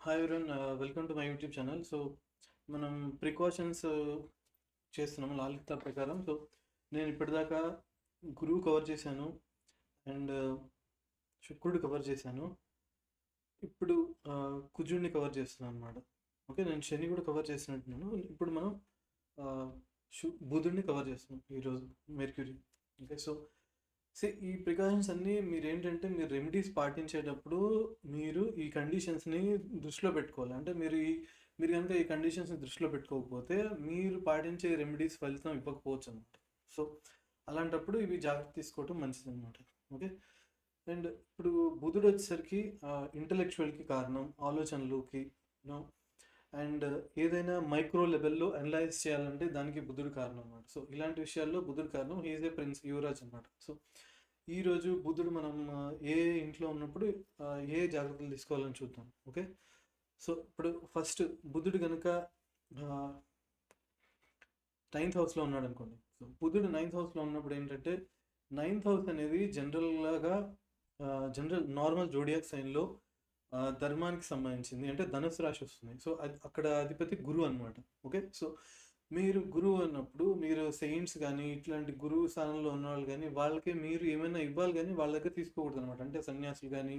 Hi everyone, welcome to my YouTube channel. మనం precautions చేస్తున్నాము లాలిత ప్రకారం. నేను ఇప్పటిదాకా గురువు కవర్ చేశాను అండ్ శుక్రుడు కవర్ చేశాను. ఇప్పుడు కుజుడిని కవర్ చేస్తున్నాను అనమాట. ఓకే, నేను శని కూడా కవర్ చేసినట్టున్నాను. ఇప్పుడు మనం బుధుడిని కవర్ చేస్తున్నాం ఈరోజు, మెర్క్యూరీ. ఓకే, ఈ ప్రికాషన్స్ అన్నీ మీరు రెమెడీస్ పాటించేటప్పుడు మీరు ఈ కండిషన్స్ని దృష్టిలో పెట్టుకోవాలి. అంటే మీరు కనుక ఈ కండిషన్స్ని దృష్టిలో పెట్టుకోకపోతే మీరు పాటించే రెమెడీస్ ఫలితం ఇవ్వకపోవచ్చు అనమాట. అలాంటప్పుడు ఇవి జాగ్రత్త తీసుకోవటం మంచిది అనమాట. ఓకే, అండ్ ఇప్పుడు బుధుడు వచ్చేసరికి ఇంటలెక్చువల్కి కారణం, ఆలోచనలుకి, అండ్ ఏదైనా మైక్రో లెవెల్లో అనలైజ్ చేయాలంటే దానికి బుధుడు కారణం అనమాట. ఇలాంటి విషయాల్లో బుధుడు కారణం. హీఈస్ ఏ ప్రిన్స్, యువరాజ్ అనమాట. ఈరోజు బుధుడు మనం ఏ ఇంట్లో ఉన్నప్పుడు ఏ జాగ్రత్తలు తీసుకోవాలని చూద్దాం. ఓకే, ఇప్పుడు ఫస్ట్ బుధుడు కనుక 9th హౌస్లో ఉన్నాడు అనుకోండి. బుధుడు 9th హౌస్లో ఉన్నప్పుడు ఏంటంటే 9th హౌస్ అనేది జనరల్ నార్మల్ జోడియాక్ సైన్లో ధర్మానికి సంబంధించింది, అంటే ధనుసు రాశి వస్తుంది. అక్కడ అధిపతి గురువు అనమాట. ఓకే, మీరు గురువు అన్నప్పుడు మీరు సెయింట్స్ కానీ ఇట్లాంటి గురువు స్థానంలో ఉన్న వాళ్ళు కానీ వాళ్ళకి మీరు ఏమైనా ఇవ్వాలి కానీ వాళ్ళ దగ్గర తీసుకోకూడదు అనమాట. అంటే సన్యాసులు కానీ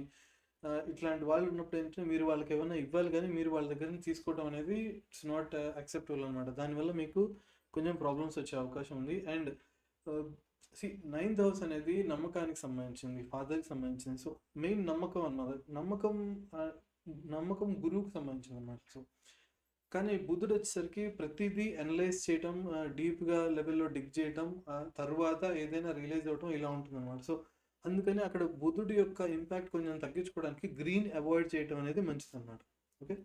ఇట్లాంటి వాళ్ళు ఉన్నప్పుడు ఏంటంటే మీరు వాళ్ళకి ఏమైనా ఇవ్వాలి కానీ మీరు వాళ్ళ దగ్గర నుంచి తీసుకోవడం అనేది ఇట్స్ నాట్ యాక్సెప్టబుల్ అనమాట. దానివల్ల మీకు కొంచెం ప్రాబ్లమ్స్ వచ్చే అవకాశం ఉంది. అండ్ 9th హౌస్ అనేది నమ్మకానికి సంబంధించింది, ఫాదర్కి సంబంధించింది. మెయిన్ నమ్మకం అన్నది, నమ్మకం గురువుకి సంబంధించింది అన్నమాట. కానీ బుధుడు వచ్చేసరికి ప్రతిదీ అనలైజ్ చేయటం, డీప్గా లెవెల్లో డిగ్ చేయటం, తర్వాత ఏదైనా రియలైజ్ అవ్వటం ఇలా ఉంటుంది అనమాట. అందుకని అక్కడ బుధుడు యొక్క ఇంపాక్ట్ కొంచెం తగ్గించుకోవడానికి గ్రీన్ అవాయిడ్ చేయటం అనేది మంచిది అనమాట. ఓకే,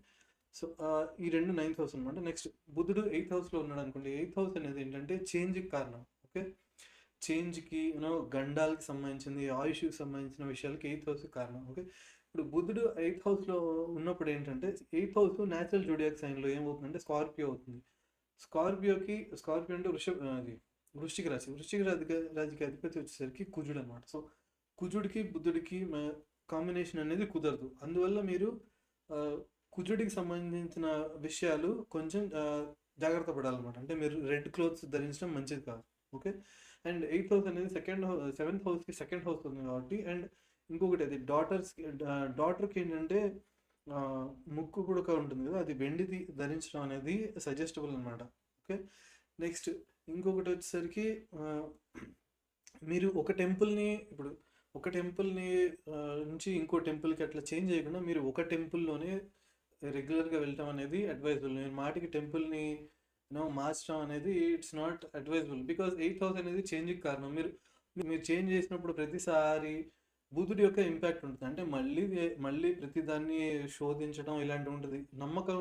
ఈ రెండు 9th హౌస్ అనమాట. నెక్స్ట్ బుధుడు 8th హౌస్లో ఉన్నాడు అనుకోండి. 8th హౌస్ అనేది ఏంటంటే చేంజ్కి కారణం. ఓకే, చేంజ్కి గండాలకి సంబంధించింది, ఆయుష్కి సంబంధించిన విషయాలకి 8th హౌస్ కారణం. ఓకే, ఇప్పుడు బుధుడు 8th హౌస్లో ఉన్నప్పుడు ఏంటంటే 8th హౌస్ న్యాచురల్ జోడియాక్ సైన్లో ఏమవుతుందంటే స్కార్పియో అవుతుంది. స్కార్పియో అంటే వృశ్చిక రాశికి అధిపతి వచ్చేసరికి కుజుడు అనమాట. కుజుడికి బుధుడికి కాంబినేషన్ అనేది కుదరదు. అందువల్ల మీరు కుజుడికి సంబంధించిన విషయాలు కొంచెం జాగ్రత్త పడాలన్నమాట. అంటే మీరు రెడ్ క్లోత్స్ ధరించడం మంచిది కాదు. ఓకే, అండ్ 8th హౌస్ అనేది 7th హౌస్కి సెకండ్ హౌస్ ఉంది కాబట్టి. అండ్ ఇంకొకటి అది డాటర్కి ఏంటంటే ముక్కు కూడా ఉంటుంది కదా, అది వెండిది ధరించడం అనేది సజెస్టబుల్ అనమాట. ఓకే, నెక్స్ట్ ఇంకొకటి వచ్చేసరికి మీరు ఒక టెంపుల్ని నుంచి ఇంకో టెంపుల్కి అట్లా చేంజ్ చేయకుండా మీరు ఒక టెంపుల్లోనే రెగ్యులర్గా వెళ్ళటం అనేది అడ్వైజబుల్. నేను మాటికి టెంపుల్ని మార్చడం అనేది it's not advisable. Because 8th house అనేది చేంజ్కి కారణం. మీరు చేంజ్ చేసినప్పుడు ప్రతిసారి బుధుడి యొక్క ఇంపాక్ట్ ఉంటుంది. అంటే మళ్ళీ ప్రతిదాన్ని శోధించడం ఇలాంటివి ఉంటుంది. నమ్మకం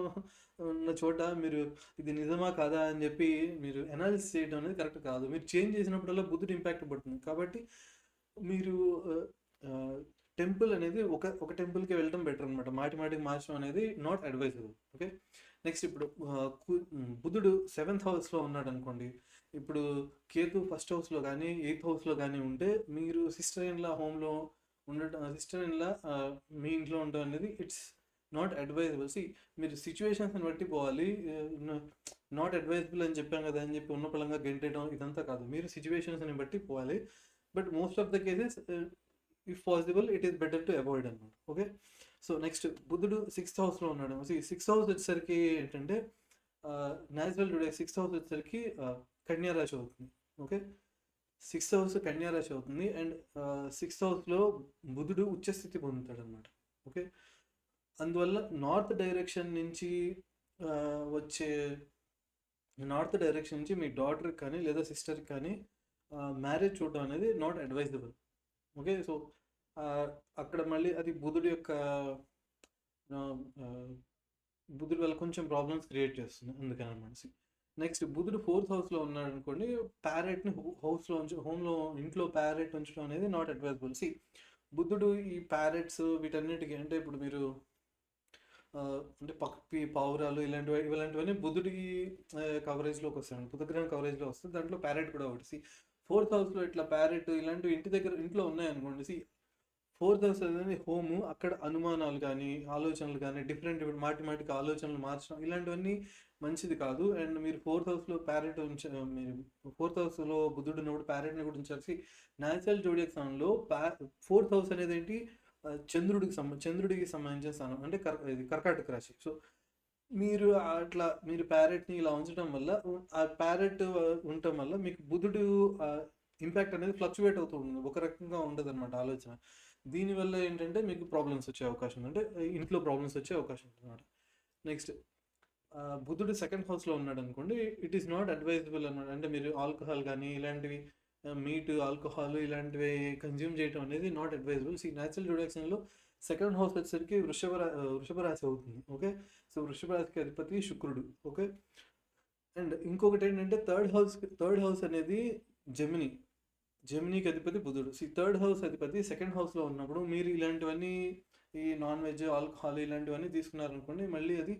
ఉన్న చోట మీరు ఇది నిజమా కాదా అని చెప్పి మీరు అనాలిసిస్ చేయడం అనేది కరెక్ట్ కాదు. మీరు చేంజ్ చేసినప్పుడల్లా బుధుడి ఇంపాక్ట్ పడుతుంది. కాబట్టి మీరు టెంపుల్ అనేది ఒక టెంపుల్కి వెళ్ళడం బెటర్ అనమాట. మాటికి మార్చడం అనేది నాట్ అడ్వైజబుల్. ఓకే, నెక్స్ట్ ఇప్పుడు బుధుడు 7th హౌస్లో ఉన్నాడు అనుకోండి. ఇప్పుడు కేతు 1st హౌస్లో కానీ 8th హౌస్లో కానీ ఉంటే మీరు సిస్టర్ ఇన్ లా హోమ్లో ఉండటం, సిస్టర్ ఇన్ లా మీ ఇంట్లో ఉండడం అనేది ఇట్స్ నాట్ అడ్వైజబుల్. మీరు సిచ్యువేషన్స్ని బట్టి పోవాలి. నాట్ అడ్వైజబుల్ అని చెప్పాం కదా అని చెప్పి ఉన్న పలంగా గెంటేయడం ఇదంతా కాదు. మీరు సిచ్యువేషన్స్ని బట్టి పోవాలి. But most of the cases if possible it is better to avoid అనమాట. ఓకే, నెక్స్ట్ బుధుడు 6th హౌస్లో ఉన్నాడు. 6th హౌస్ వచ్చేసరికి ఏంటంటే న్యాచురల్ టుడే 6th హౌస్ వచ్చేసరికి కన్యా రాశి అవుతుంది. ఓకే, 6th హౌస్ కన్యా రాశి అవుతుంది. అండ్ 6th హౌస్లో బుధుడు ఉచ్చస్థితి పొందుతాడు అనమాట. ఓకే, అందువల్ల నార్త్ డైరెక్షన్ నుంచి మీ డాటర్కి కానీ లేదా సిస్టర్కి కానీ మ్యారేజ్ చూడడం అనేది నాట్ అడ్వైజబుల్. ఓకే, అక్కడ మళ్ళీ అది బుధుడి వల్ల కొంచెం ప్రాబ్లమ్స్ క్రియేట్ చేస్తుంది, అందుకని అనమాట. నెక్స్ట్ బుధుడు 4th హౌస్లో ఉన్నాడు అనుకోండి. ప్యారెట్ని ఇంట్లో ప్యారెట్ ఉంచడం అనేది నాట్ అడ్వైజబుల్. బుధుడు ఈ ప్యారెట్స్ వీటన్నిటికీ అంటే ఇప్పుడు మీరు అంటే పక్షి, పావురాలు ఇలాంటివన్నీ బుధుడి కవరేజ్లోకి వస్తాయి, బుధగ్రహం కవరేజ్లో వస్తుంది. దాంట్లో ప్యారెట్ కూడా ఒకటి. 4th హౌస్లో ఇట్లా ప్యారెట్ ఇలాంటివి ఇంట్లో ఉన్నాయనుకోండి. ఫోర్త్ హౌస్ అనేది హోము. అక్కడ అనుమానాలు కానీ, ఆలోచనలు కానీ, డిఫరెంట్ మాటి మాటికి ఆలోచనలు మార్చడం ఇలాంటివన్నీ మంచిది కాదు. అండ్ మీరు ఫోర్త్ హౌస్‌లో ప్యారెట్ మీరు ఫోర్త్ హౌస్‌లో బుధుడు ఉన్నప్పుడు ప్యారెట్‌ని కూడా ఉంచాల్సి న్యాచురల్ జోడియాక్ స్థానంలో ఫోర్త్ హౌస్ అనేదేంటి చంద్రుడికి సంబంధించిన స్థానం. అంటే ఇది కర్కాటక రాశి. సో, మీరు ప్యారెట్‌ని ఇలా ఉంచడం వల్ల ఆ ప్యారెట్ ఉండటం వల్ల మీకు బుధుడు ఇంపాక్ట్ అనేది ఫ్లక్చువేట్ అవుతూ ఉంటుంది. ఒక రకంగా ఉండదనమాట ఆలోచన. దీనివల్ల ఏంటంటే మీకు ప్రాబ్లమ్స్ వచ్చే అవకాశం ఉంది. అంటే ఇంట్లో ప్రాబ్లమ్స్ వచ్చే అవకాశం ఉందనమాట. నెక్స్ట్ బుధుడు సెకండ్ హౌస్‌లో ఉన్నాడనుకోండి, ఇట్ ఈస్ నాట్ అడ్వైజబుల్ అనమాట. అంటే మీరు ఆల్కహాల్ గానీ, ఇలాంటివి మీట్, ఆల్కహాల్ ఇలాంటివి కన్జ్యూమ్ చేయడం అనేది నాట్ అడ్వైజబుల్. న్యాచురల్ జోడియాక్స్‌లో సెకండ్ హౌస్ వచ్చేసరికి వృషభ రాశి అవుతుంది. ఓకే. సో, వృషభ రాశికి అధిపతి శుక్రుడు. ఓకే. అండ్ ఇంకొకటి ఏంటంటే థర్డ్ హౌస్ అనేది జెమిని. జెమినీకి అధిపతి బుధుడు. థర్డ్ హౌస్ అధిపతి సెకండ్ హౌస్‌లో ఉన్నప్పుడు మీరు ఇలాంటివన్నీ ఈ నాన్ వెజ్, ఆల్కహాల్ ఇలాంటివన్నీ తీసుకున్నారనుకోండి, మళ్ళీ అది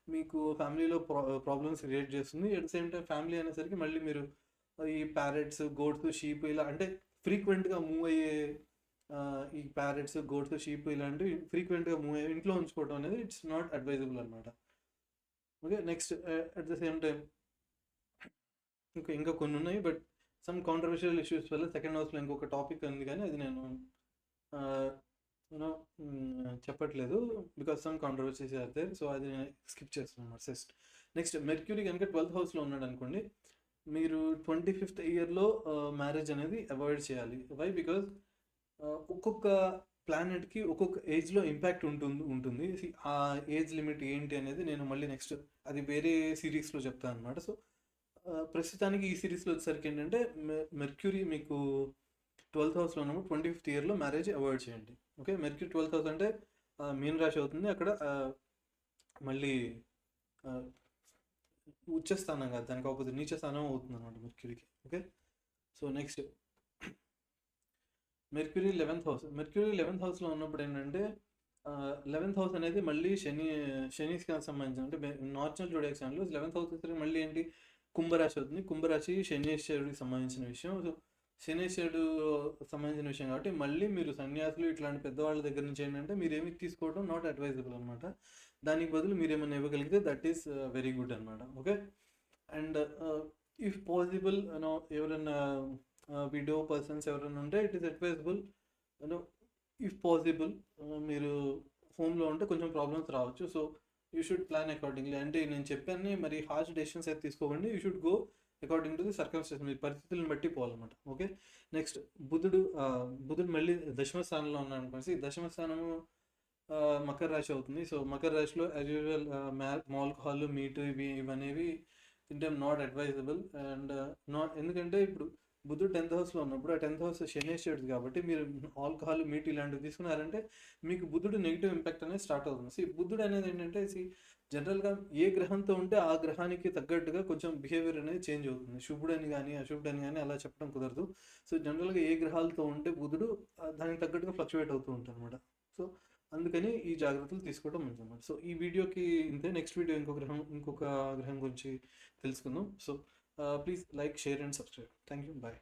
మీకు ఫ్యామిలీలో ప్రాబ్లమ్స్ క్రియేట్ చేస్తుంది. At the same time family అనేసరికి మళ్ళీ మీరు ఈ ప్యారెట్స్, గోట్స్, షీప్ ఇలా అంటే ఫ్రీక్వెంట్‌గా మూవ్ అయ్యే ఈ ప్యారెట్స్, గోట్స్, షీప్ ఇలాంటివి ఫ్రీక్వెంట్‌గా మూవ్ అయ్యే ఇంట్లో ఉంచుకోవడం అనేది ఇట్స్ నాట్ అడ్వైజబుల్ అనమాట. Okay. Next at the same time ఇంకా కొన్ని ఉన్నాయి. బట్ సమ్ కాంట్రవర్షియల్ ఇష్యూస్ వల్ల సెకండ్ హౌస్‌లో ఇంకొక టాపిక్ ఉంది కానీ అది నేను యూనో చెప్పట్లేదు. Because some controversies are there. So, అది నేను స్కిప్ చేస్తున్నాను. నెక్స్ట్ మెర్క్యూరీ కనుక 12th హౌస్‌లో ఉన్నాడనుకోండి, మీరు 25th ఇయర్‌లో మ్యారేజ్ అనేది అవాయిడ్ చేయాలి. వై? బికాస్ ఒక్కొక్క ప్లానెట్‌కి ఒక్కొక్క ఏజ్‌లో ఇంపాక్ట్ ఉంటుంది. ఆ ఏజ్ లిమిట్ ఏంటి అనేది నేను మళ్ళీ నెక్స్ట్ అది వేరే సిరీస్‌లో చెప్తాను అనమాట. సో, ప్రస్తుతానికి ఈ సిరీస్‌లో వచ్చేసరికి ఏంటంటే మెర్క్యూరీ మీకు 12th హౌస్‌లో ఉన్నప్పుడు 25th ఇయర్‌లో మ్యారేజ్ అవాయిడ్ చేయండి. ఓకే. మెర్క్యూరీ 12th హౌస్ అంటే మీన రాశి అవుతుంది. అక్కడ మళ్ళీ ఉచ్చ స్థానం కాదు, దానికి ఆపోజిట్ నీచ స్థానం అవుతుంది అనమాట మెర్క్యూరీకి. Okay. So, next Mercury 11th హౌస్‌లో ఉన్నప్పుడు ఏంటంటే 11th హౌస్ అనేది మళ్ళీ శనికి సంబంధించిన అంటే నార్మల్ జోడియాక్ ఛానల్లో 11th హౌస్ వచ్చేసరికి మళ్ళీ ఏంటి కుంభరాశి అవుతుంది. కుంభరాశి శనీశ్వరుడికి సంబంధించిన విషయం. సో, శనీశ్వరుడు సంబంధించిన విషయం కాబట్టి మళ్ళీ మీరు సన్యాసులు ఇట్లాంటి పెద్దవాళ్ళ దగ్గర నుంచి ఏంటంటే మీరేమి తీసుకోవడం నాట్ అడ్వైజబుల్ అనమాట. దానికి బదులు మీరు ఏమైనా ఇవ్వగలిగితే దట్ ఈస్ వెరీ గుడ్ అనమాట. ఓకే. అండ్ ఇఫ్ పాసిబుల్ ఎవరైనా విడో పర్సన్స్ ఎవరైనా ఉంటే it is advisable if possible మీరు హోమ్లో ఉంటే కొంచెం ప్రాబ్లమ్స్ రావచ్చు. So, you should plan accordingly. అంటే నేను చెప్పాను మరి హార్ష్ డెసిషన్స్ అయితే తీసుకోకండి. You should go according to the circumstances. మీ పరిస్థితులను బట్టి పోవాలన్నమాట. ఓకే. నెక్స్ట్ బుధుడు మళ్ళీ దశమ స్థానంలో ఉన్నాడు అనుకోండి. దశమ స్థానము మకర రాశి అవుతుంది. సో, మకర రాశిలో యాజ్ యూజువల్ ఆల్కహాల్, మీట్ ఇవనేవి తింటే నాట్ అడ్వైజబుల్. అండ్ ఎందుకంటే ఇప్పుడు బుధుడు 10th హౌస్‌లో ఉన్నప్పుడు ఆ 10th హౌస్ శనీశ్వరుడు కాబట్టి మీరు ఆల్కహాల్, మీట్ ఇలాంటివి తీసుకున్నారంటే మీకు బుధుడు నెగిటివ్ ఇంపాక్ట్ అనేది స్టార్ట్ అవుతుంది. బుధుడు అనేది ఏంటంటే జనరల్‌గా ఏ గ్రహంతో ఉంటే ఆ గ్రహానికి తగ్గట్టుగా కొంచెం బిహేవియర్ అనేది చేంజ్ అవుతుంది. శుభుడని కానీ, అశుభుడని కానీ అలా చెప్పడం కుదరదు. సో, జనరల్‌గా ఏ గ్రహాలతో ఉంటే బుధుడు దానికి తగ్గట్టుగా ఫ్లక్చువేట్ అవుతూ ఉంటారనమాట. సో, అందుకని ఈ జాగ్రత్తలు తీసుకోవడం మంచిదన్నమాట. సో, ఈ వీడియోకి ఇంతే. నెక్స్ట్ వీడియో ఇంకొక గ్రహం గురించి తెలుసుకుందాం. So, please like, share and subscribe. Thank you. Bye.